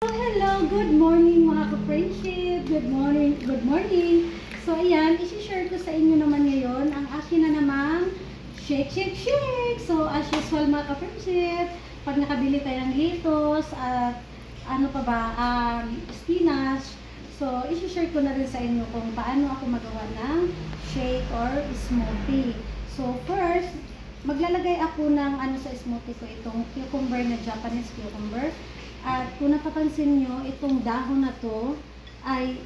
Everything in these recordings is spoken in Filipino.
Hello, good morning mga ka-friendship. Good morning, good morning. So ayan, isi-share ko sa inyo naman ngayon ang akin na namang shake. So as usual mga ka-friendship, pag nakabili tayo ng lettuce at ano pa ba, spinach. So isi-share ko na rin sa inyo kung paano ako magawa ng shake or smoothie. So first, maglalagay ako ng ano sa smoothie ko, itong cucumber na Japanese cucumber. At kung napapansin nyo, itong dahon na to ay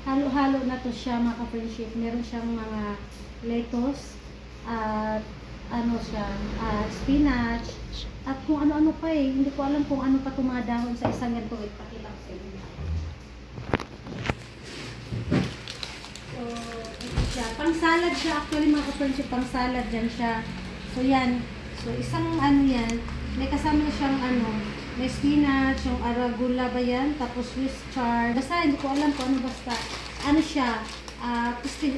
halo-halo na to siya mga ka-friendship. Meron siyang mga lettuce at ano siya, spinach at kung ano-ano pa eh. Hindi ko alam kung ano pa itong mga dahon sa isang ganito. Ipakita ko sa inyo. So, ito siya. Pang salad siya. Actually mga ka-friendship, pang salad yan siya. So yan. So isang ano yan. May kasama siyang ano. May spinach, yung arugula ba yan? Tapos Swiss chard. Basta hindi ko alam kung ano basta. Ano siya? Piste.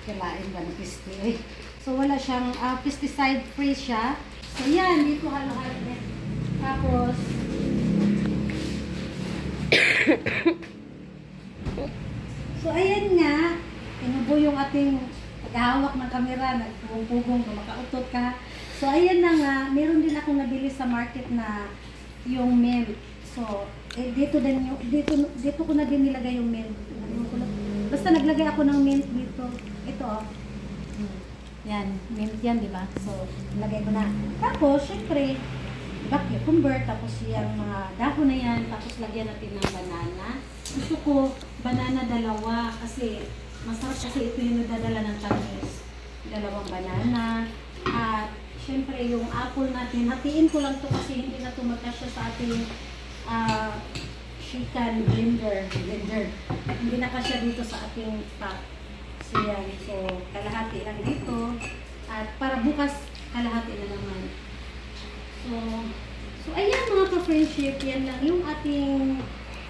Kailain ba ng piste? So wala siyang pesticide free siya. So yan, dito halo-halo. Tapos so ayan nga, inubo yung ating paghahawak ng kamera, nagpugong-pugong, makautot ka. So, ayan na nga, meron din akong nabili sa market na yung mint. So, dito ko na din nilagay yung mint. Basta naglagay ako ng mint dito. Ito, oh. Yan, mint yan, di ba? So, nilagay ko na. Tapos, syempre, cucumber, tapos yung mga dahon na yan, tapos lagyan natin ng banana. Gusto ko, banana dalawa, kasi masarap kasi ito yung nadadala ng tamis. Dalawang banana, at siyempre, yung apple natin, hatiin ko lang to kasi hindi na ito magkasya sa ating chicken blender. Hindi na kasya dito sa ating pot. So, yan. So, kalahati lang dito. At para bukas, kalahati na naman. So ayan mga ka-friendship, yan lang yung ating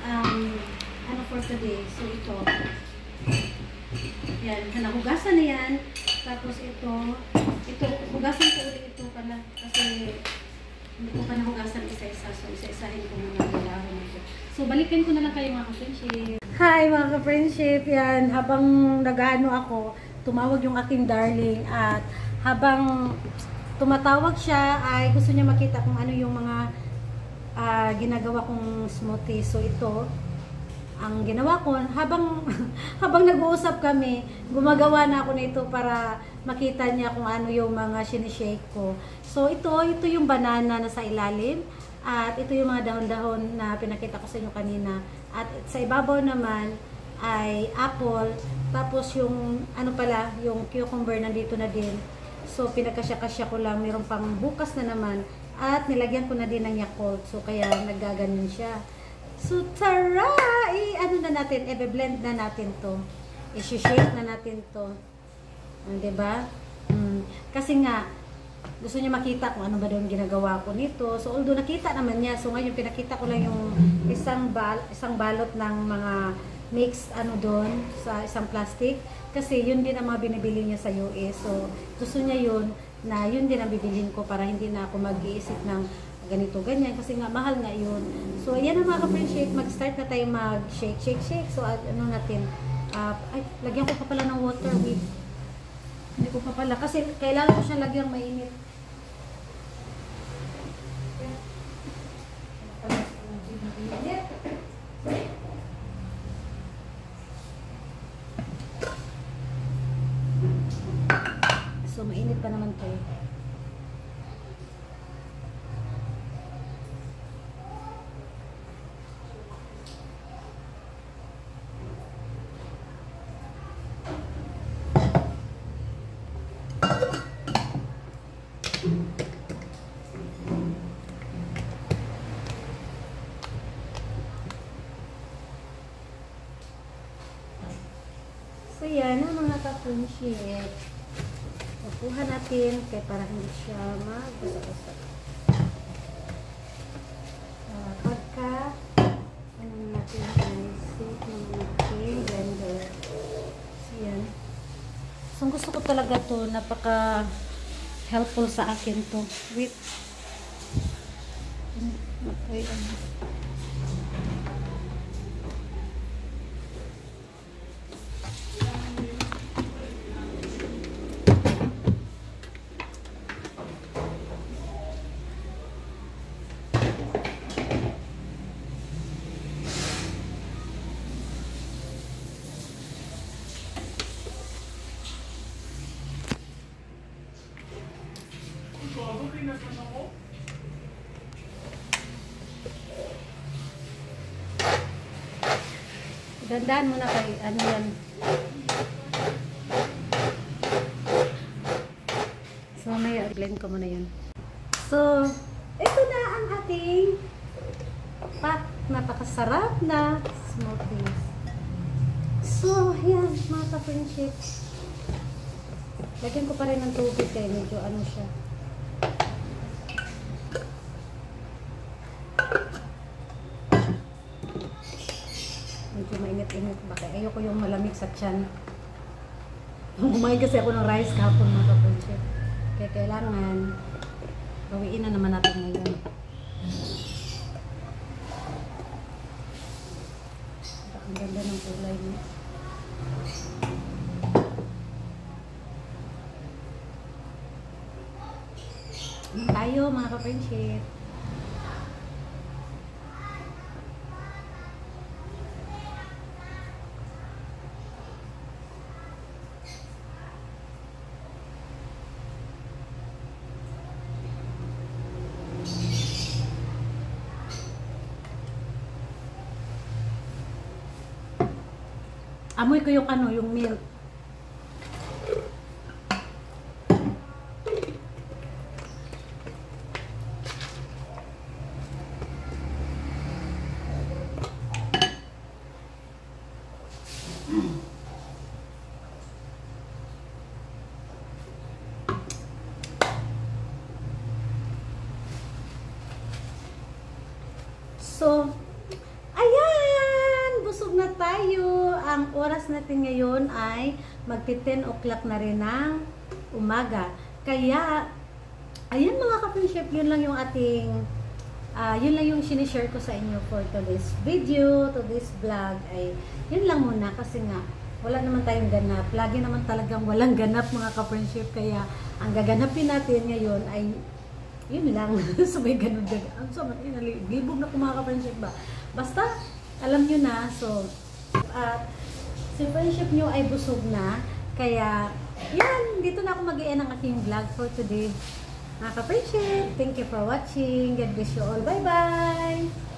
ano for today. So, ito. Yan, nahugasan na yan. Tapos ito, hugasan ko ulit ito pala kasi hindi ko pa nahugasan isa-isa. So, isa-isahin ko muna yung dahon ito. So, balikan ko na lang kayo mga ka-friendship. Hi mga ka-friendship! Yan, habang nag-ano ako, tumawag yung aking darling at habang tumatawag siya ay gusto niya makita kung ano yung mga ginagawa kong smoothie. So, ito, ang ginawa ko, habang nag-uusap kami, gumagawa na ako nito para makita niya kung ano yung mga sinishake ko. So, ito yung banana na sa ilalim. At ito yung mga dahon-dahon na pinakita ko sa inyo kanina. At sa ibabaw naman ay apple. Tapos yung, ano pala, yung cucumber nandito na din. So, pinagkasya-kasya ko lang. Mayroon pang bukas na naman. At nilagyan ko na din ng Yakult. So, kaya nagaganon siya. So, tara! Ano na natin, i-blend na natin to. I-shake na natin to. Diba? Kasi nga, gusto niya makita kung ano ba daw ginagawa ko nito. So, although nakita naman niya. So, ngayon, pinakita ko lang yung isang balot ng mga mix, ano doon, sa isang plastic. Kasi, yun din ang mga binibili niya sa US. So, gusto niya yun, na yun din ang bibilhin ko para hindi na ako mag-iisip ng ganito, ganyan, kasi nga mahal nga yun. So, ayan ang mga ka-friendship, mag-start na tayo mag-shake. So, ano natin, ay, lagyan ko pa pala ng water with, hindi ko pa pala, kasi kailangan ko siya lagyan mainit. So, mainit pa naman to. So, yan ang mga ka-friendship. Nakuha natin kaya para hindi siya magbasa-basa. Pagka ano natin i-set ng ating blender. So, yan. So, gusto ko talaga to. Napaka helpful sa akin to. Wait. Okay, Dandahan muna kay ano yan. So, may blend ko muna yun. So, ito na ang ating napakasarap na smoothies. So, yan, mga ka-friendship. Lagyan ko pa rin ng tubig kaya medyo ano siya. Medyo mainit-init. Bakit ayoko yung malamig sa tiyan. Kumain kasi ako ng rice kahapon, mga ka-friendship. Kaya kailangan bawiin na naman natin ngayon. Ang ganda ng kulay niya. Tayo mga ka-friendship. Amoy ko yung ano, yung milk. So, ayan! Busog na tayo. Ang oras natin ngayon ay magti-10 o'clock na rin ng umaga. Kaya, ayan mga ka-friendship, yun lang yung ating, yun lang yung sinishare ko sa inyo for today's video, today's vlog. Ay, yun lang muna kasi nga, wala naman tayong ganap. Lagi naman talagang walang ganap mga ka-friendship. Kaya, ang gaganapin natin ngayon ay yun lang. Sabay ganun. Libog na mga ka-friendship ba? Basta, alam nyo na. So, si friendship nyo ay busog na. Kaya, yan. Dito na ako mag-i-end ang aking vlog for today. Mga ka-friendship, thank you for watching. God bless you all. Bye-bye!